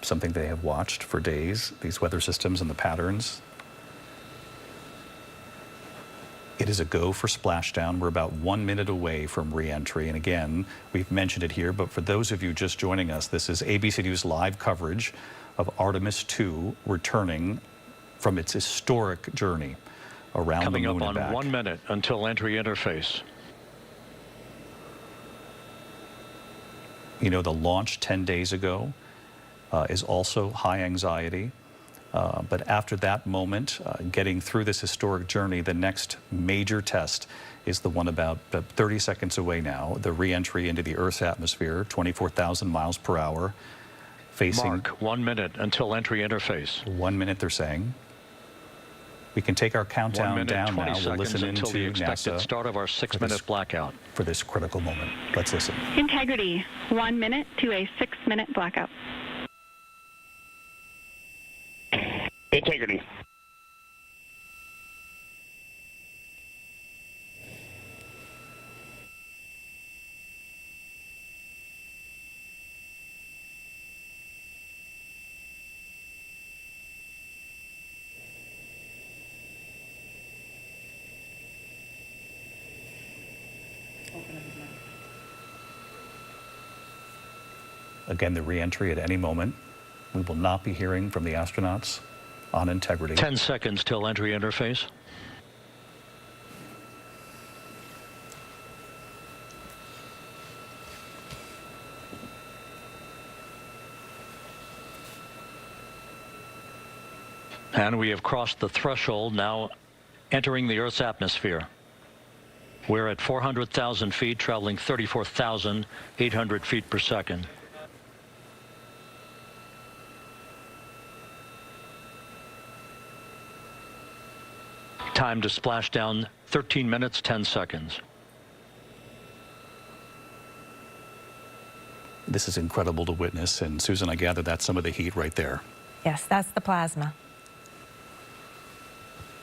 something they have watched for days, these weather systems and the patterns. It is a go for splashdown. We're about 1 minute away from re-entry. And again, we've mentioned it here, but for those of you just joining us, this is ABC News live coverage of Artemis II returning from its historic journey around the moon and back. Coming up on 1 minute until entry interface. You know, the launch 10 days ago is also high anxiety. But after that moment, getting through this historic journey, the next major test is the one about 30 seconds away now, the re-entry into the Earth's atmosphere, 24,000 miles per hour, facing... Mark, 1 minute until entry interface. 1 minute, they're saying. We can take our countdown down now. We'll listen until the expected NASA start of our 6-minute blackout. For this critical moment. Let's listen. Integrity, 1 minute to a 6-minute blackout. Integrity. Again, the re-entry at any moment. We will not be hearing from the astronauts on integrity. 10 seconds till entry interface. And we have crossed the threshold, now entering the Earth's atmosphere. We're at 400,000 feet, traveling 34,800 feet per second. Time to splash down, 13 minutes, 10 seconds. This is incredible to witness, and Susan, I gather that's some of the heat right there. Yes, that's the plasma.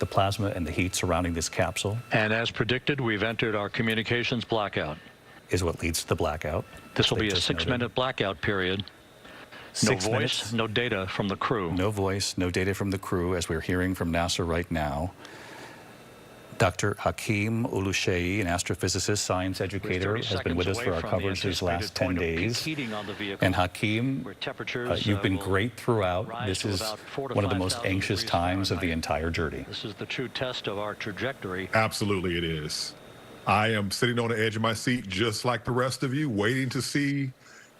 The plasma and the heat surrounding this capsule. And as predicted, we've entered our communications blackout. Is what leads to the blackout. This will be a 6-minute blackout period. No voice, minutes. no data from the crew. No voice, no data from the crew, as we're hearing from NASA right now. Dr. Hakeem Oluseyi, an astrophysicist, science educator, has been with us for our coverage these last 10 days. And Hakeem, you've been great throughout. This is one of the most anxious times of the entire journey. This is the true test of our trajectory. Absolutely it is. I am sitting on the edge of my seat just like the rest of you, waiting to see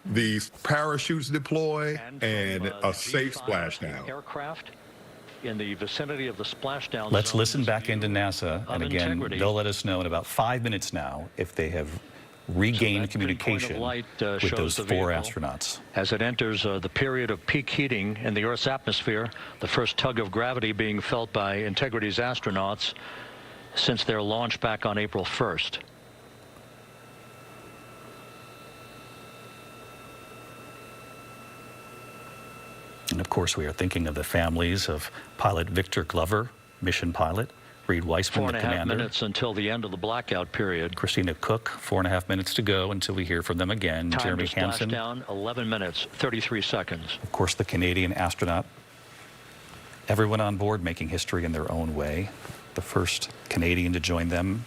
these parachutes deploy and a safe splashdown. Aircraft in the vicinity of the splashdown. Let's listen back into NASA, and again, they'll let us know in about 5 minutes now if they have regained communication with those 4 astronauts. As it enters the period of peak heating in the Earth's atmosphere, the first tug of gravity being felt by Integrity's astronauts since their launch back on April 1st. And of course, we are thinking of the families of pilot Victor Glover, mission pilot, Reed Weissman, the commander. 4.5 minutes until the end of the blackout period. Christina Cook, 4.5 minutes to go until we hear from them again. Time Jeremy to splash Hansen. down, 11 minutes, 33 seconds. Of course, the Canadian astronaut. Everyone on board making history in their own way. The first Canadian to join them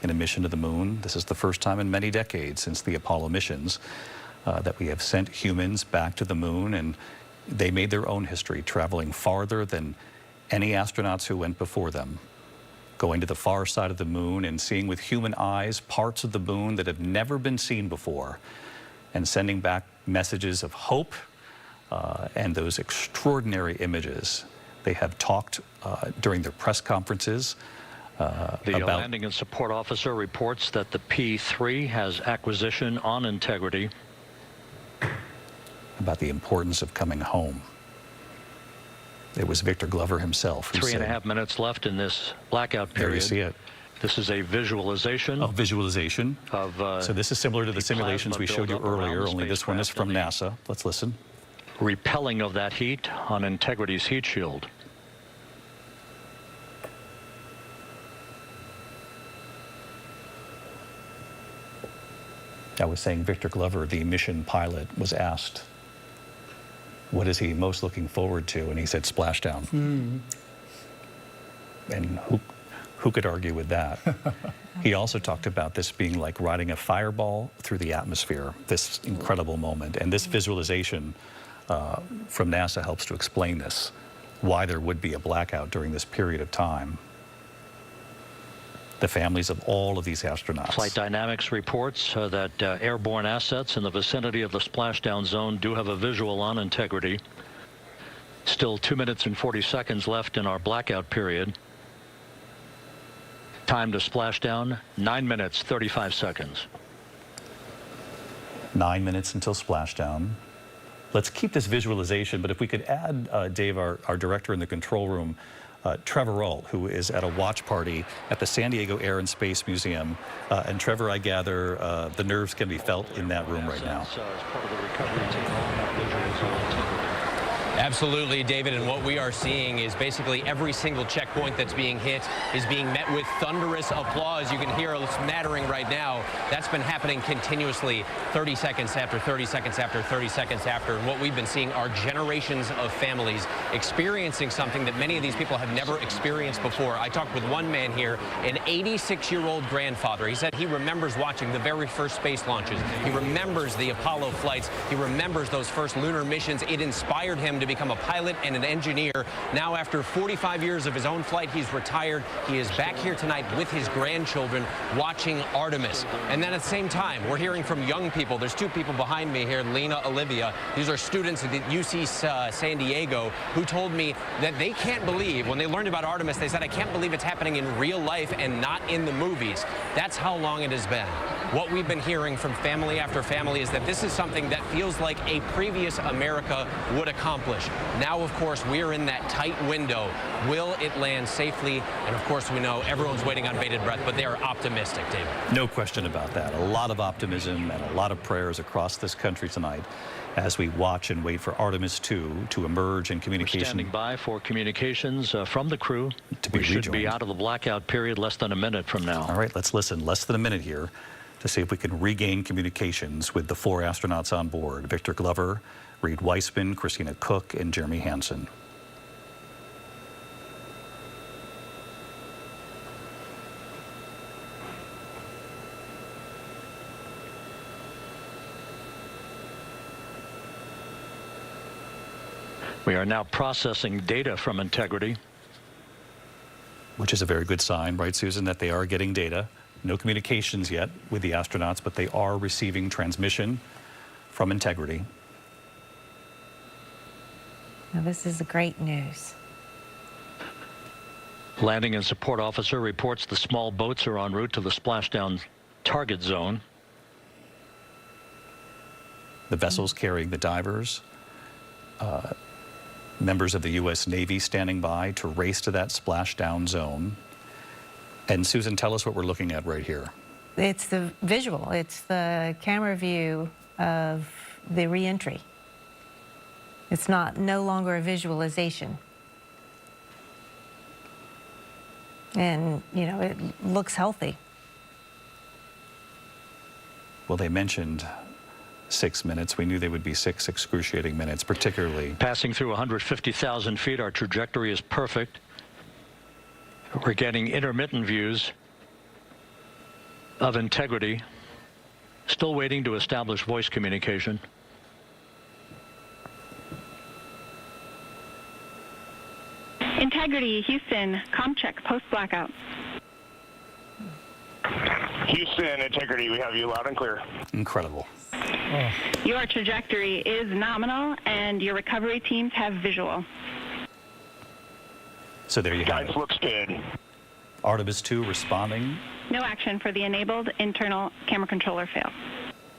in a mission to the moon. This is the first time in many decades since the Apollo missions that we have sent humans back to the moon, and they made their own history, traveling farther than any astronauts who went before them, going to the far side of the moon and seeing with human eyes parts of the moon that have never been seen before, and sending back messages of hope and those extraordinary images. They have talked during their press conferences The about landing and support officer reports that the P-3 has acquisition on Integrity. About the importance of coming home. It was Victor Glover himself who said... 3.5 minutes left in this blackout period. There you see it. This is a visualization. Oh, visualization. So this is similar to the simulations we showed you earlier, only this one is from NASA. Let's listen. Repelling of that heat on Integrity's heat shield. I was saying Victor Glover, the mission pilot, was asked What is he most looking forward to? And he said splashdown. And who could argue with that? He also talked about this being like riding a fireball through the atmosphere, this incredible moment. And this visualization from NASA helps to explain this, why there would be a blackout during this period of time. The families of all of these astronauts. Flight Dynamics reports that airborne assets in the vicinity of the splashdown zone do have a visual on Integrity. Still 2 minutes and 40 seconds left in our blackout period. Time to splashdown, 9 minutes, 35 seconds. 9 minutes until splashdown. Let's keep this visualization, but if we could add, Dave, our director in the control room, Trevor Ault, who is at a watch party at the San Diego Air and Space Museum. And Trevor, I gather the nerves can be felt in that room right now. Absolutely, David, and what we are seeing is basically every single checkpoint that's being hit is being met with thunderous applause. You can hear a smattering right now. That's been happening continuously, 30 seconds after 30 seconds after 30 seconds after. And what we've been seeing are generations of families experiencing something that many of these people have never experienced before. I talked with one man here, an 86-year-old grandfather. He said he remembers watching the very first space launches. He remembers the Apollo flights. He remembers those first lunar missions. It inspired him to become a pilot and an engineer. Now, after 45 years of his own flight, he's retired. He is back here tonight with his grandchildren watching Artemis. And then at the same time, we're hearing from young people. There's two people behind me here, Lena, Olivia. These are students at UC San Diego who told me that they can't believe, when they learned about Artemis, they said, I can't believe it's happening in real life and not in the movies. That's how long it has been. What we've been hearing from family after family is that this is something that feels like a previous America would accomplish. Now, of course, we're in that tight window. Will it land safely? And of course, we know everyone's waiting on bated breath, but they are optimistic, David. No question about that. A lot of optimism and a lot of prayers across this country tonight as we watch and wait for Artemis 2 to emerge in communication. We're standing by for communications from the crew. We should be out of the blackout period less than a minute from now. All right, let's listen. Less than a minute here to see if we can regain communications with the 4 astronauts on board: Victor Glover, Reed Weissman, Christina Cook, and Jeremy Hansen. We are now processing data from Integrity. Which is a very good sign, right, Susan, that they are getting data. No communications yet with the astronauts, but they are receiving transmission from Integrity. Now, this is great news. Landing and support officer reports the small boats are en route to the splashdown target zone. The vessels carrying the divers, members of the U.S. Navy standing by to race to that splashdown zone. And Susan, tell us what we're looking at right here. It's the visual. It's the camera view of the reentry. It's no longer a visualization. And, you know, it looks healthy. Well, they mentioned 6 minutes. We knew they would be 6 excruciating minutes, particularly. Passing through 150,000 feet, our trajectory is perfect. We're getting intermittent views of Integrity. Still waiting to establish voice communication. Integrity, Houston, comm check, post-blackout. Houston, Integrity, we have you loud and clear. Incredible. Your trajectory is nominal, and your recovery teams have visual. So there you have Guidance it. looks good. Artemis 2 responding No action for the enabled internal camera controller fail.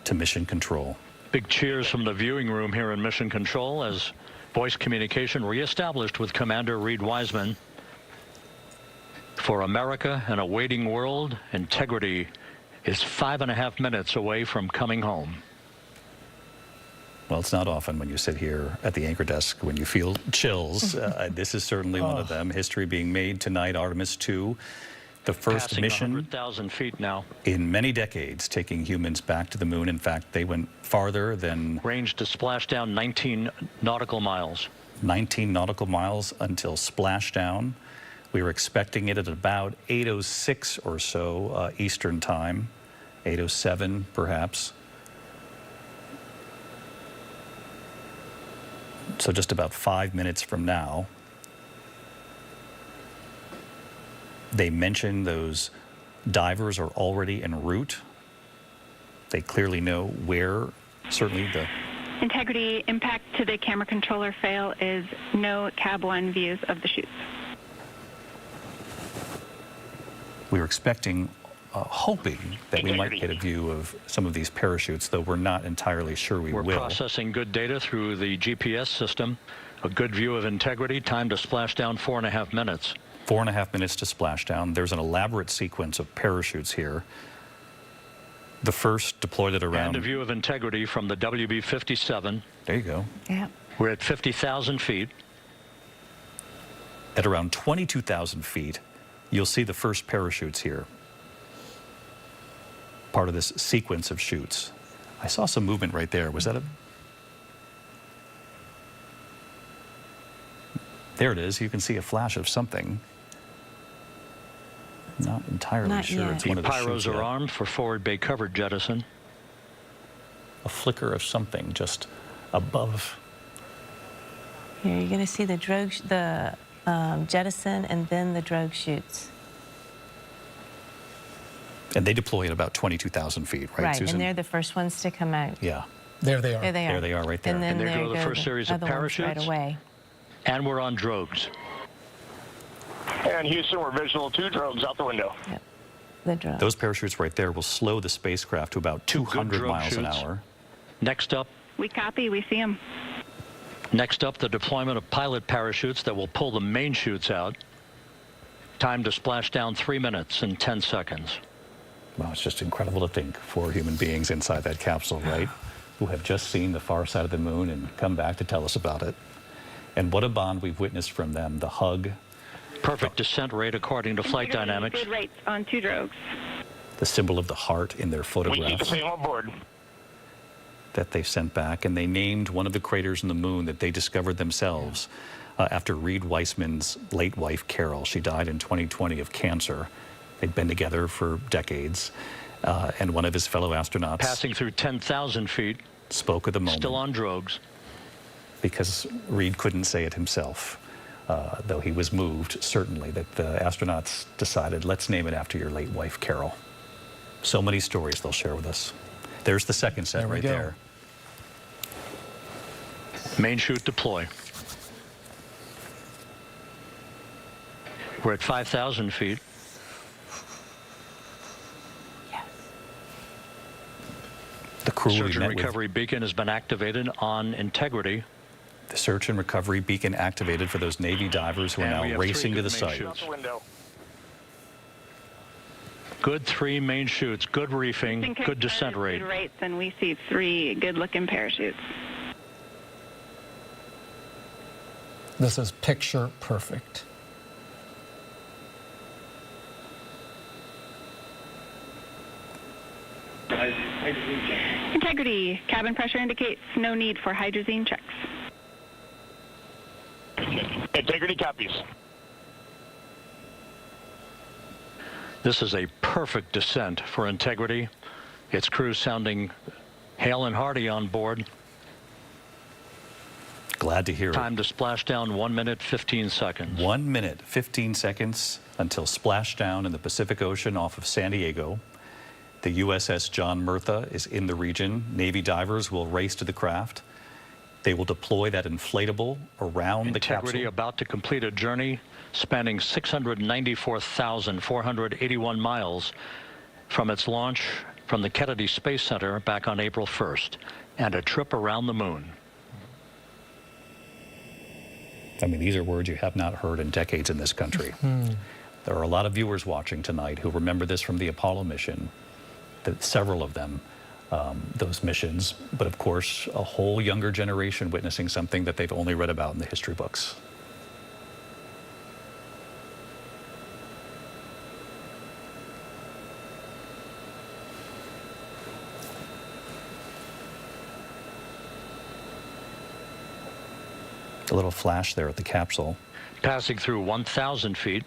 to mission control. Big cheers from the viewing room here in Mission Control as voice communication reestablished with Commander Reed Wiseman. For America and a waiting world, Integrity is 5.5 minutes away from coming home. Well, it's not often when you sit here at the anchor desk when you feel chills. This is certainly one of them. History being made tonight, Artemis 2. The first Passing mission 100,000 feet now. in many decades taking humans back to the moon. In fact, they went farther than Range to splashdown 19 nautical miles. 19 nautical miles until splashdown. We were expecting it at about 8:06 or so Eastern time, 8:07 perhaps. So just about 5 minutes from now. They mention those divers are already en route. They clearly know where, certainly the Integrity impact to the camera controller fail is no Cab 1 views of the chutes. we were expecting, hoping that we might get a view of some of these parachutes, though we're not entirely sure we We're will. processing good data through the GPS system. A good view of Integrity. Time to splashdown 4.5 minutes. 4.5 minutes to splashdown. There's an elaborate sequence of parachutes here. The first deployed at around... And a view of Integrity from the WB-57. There you go. Yeah. We're at 50,000 feet. At around 22,000 feet, you'll see the first parachutes here. Part of this sequence of chutes. I saw some movement right there. Was that a... There it is. You can see a flash of something. Not entirely Not sure yet. it's The one of the pyros chutes are yet. armed for forward bay cover jettison. A flicker of something just above. Here you're going to see the drogue, jettison, and then the drogue chutes. And they deploy at about 22,000 feet, right, Susan? And they're the first ones to come out. Yeah. There they are. There they are. There they are right there. And then And there there go the first series of other ones parachutes. right away. And we're on drogues. And Houston, we're visual 2 drones out the window. Yep. The drogue. Those parachutes right there will slow the spacecraft to about 200 drogue miles an chutes. hour. Next up, We copy. We see them. the deployment of pilot parachutes that will pull the main chutes out. Time to splash down 3 minutes and 10 seconds. Well, it's just incredible to think 4 human beings inside that capsule, right? Who have just seen the far side of the moon and come back to tell us about it. And what a bond we've witnessed from them. The hug, Perfect descent rate according to flight Integrity, dynamics. Good rates on 2 drogues. the symbol of the heart in their We keep the photographs same on board. that they sent back. And they named one of the craters in the moon that they discovered themselves after Reed Weissman's late wife, Carol. She died in 2020 of cancer. They'd been together for decades. And one of his fellow astronauts Passing through 10,000 feet, spoke of the moment. still on drogues. Because Reed couldn't say it himself, though he was moved, certainly, that the astronauts decided, let's name it after your late wife, Carol. So many stories they'll share with us. There's the second set There we right go. there. Main chute deploy. We're at 5,000 feet. The crew we Search and met with, recovery beacon has been activated on Integrity. the search and recovery beacon activated for those Navy divers who are And we now have racing three to the good main site. chutes. Out the window. Good 3 main chutes, good reefing, good descent rate. Good rates, and we see 3 good-looking parachutes. This is picture perfect. Integrity. Cabin pressure indicates no need for hydrazine checks. Integrity copies. This is a perfect descent for Integrity. Its crew sounding hale and hearty on board. Glad to hear it. Time to splash down 1 minute, 15 seconds. 1 minute, 15 seconds until splashdown in the Pacific Ocean off of San Diego. The USS John Murtha is in the region. Navy divers will race to the craft. They will deploy that inflatable around the Integrity capsule. about to complete a journey spanning 694,481 miles from its launch from the Kennedy Space Center back on April 1st, and a trip around the moon. I mean, these are words you have not heard in decades in this country. There are a lot of viewers watching tonight who remember this from the Apollo mission, several of them, those missions, but of course, a whole younger generation witnessing something that they've only read about in the history books. A little flash there at the capsule. Passing through 1,000 feet.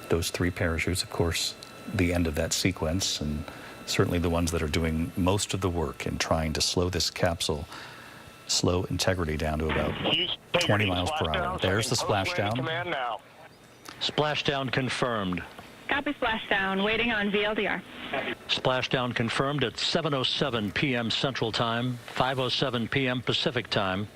Those 3 parachutes, of course, the end of that sequence, and certainly the ones that are doing most of the work in trying to slow this capsule, slow integrity down to about 20 miles per hour. There's the splashdown. Command now. Splashdown confirmed. Copy splashdown. Waiting on VLDR. Splashdown confirmed at 7:07 p.m. Central Time, 5:07 p.m. Pacific Time.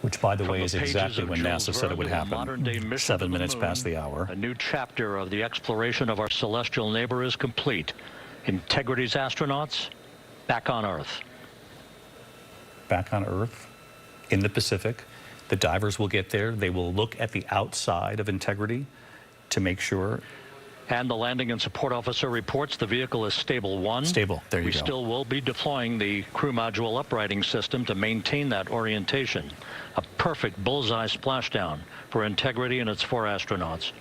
Which, by the From way, the is pages exactly of when Jules NASA said it would Verne, the modern-day happen. mission 7 to the minutes moon, past the hour. A new chapter of the exploration of our celestial neighbor is complete. Integrity's astronauts back on Earth. Back on Earth, in the Pacific. The divers will get there. They will look at the outside of Integrity to make sure. And the landing and support officer reports the vehicle is stable 1. Stable, there you We go. still will be deploying the crew module uprighting system to maintain that orientation. A perfect bullseye splashdown for Integrity and its 4 astronauts.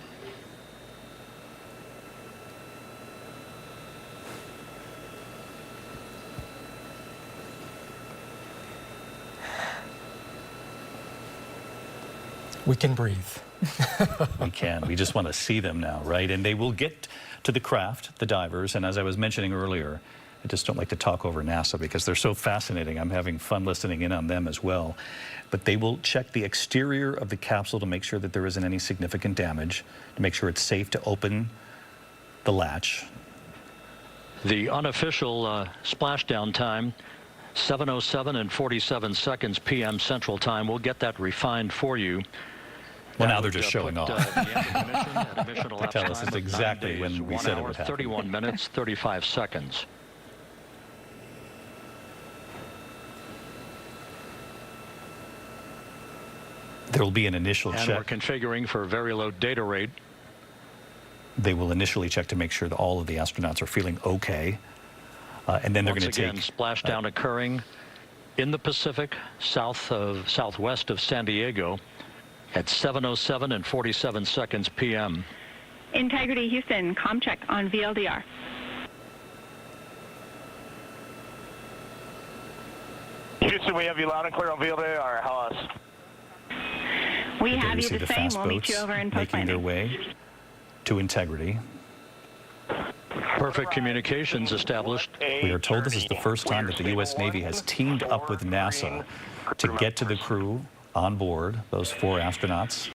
We can breathe. We can. We just want to see them now, right? And they will get to the craft, the divers. And as I was mentioning earlier, I just don't like to talk over NASA because they're so fascinating. I'm having fun listening in on them as well. But they will check the exterior of the capsule to make sure that there isn't any significant damage, to make sure it's safe to open the latch. The unofficial splashdown time, 7:07 and 47 seconds p.m. Central Time. We'll get that refined for you. Well, That now they're would, just showing put, off. the end of the mission at a mission elapsed tell us time it's of 9 exactly days, when we 1 said it hour, would happen. 31 minutes, 35 seconds. There will be an initial And we're check. configuring for very low data rate. They will initially check to make sure that all of the astronauts are feeling okay. And then they're Once going to again, take splashdown occurring in the Pacific, southwest of San Diego at 7:07 and 47 seconds p.m. Integrity Houston, comm check on VLDR. Houston, we have you loud and clear on VLDR. How us? We there have you you see the the same. fast We'll meet boats you over in making their post-landing. way to Integrity. Perfect communications established. We are told this is the first time that the U.S. Navy has teamed up with NASA to get to the crew on board, those 4 astronauts.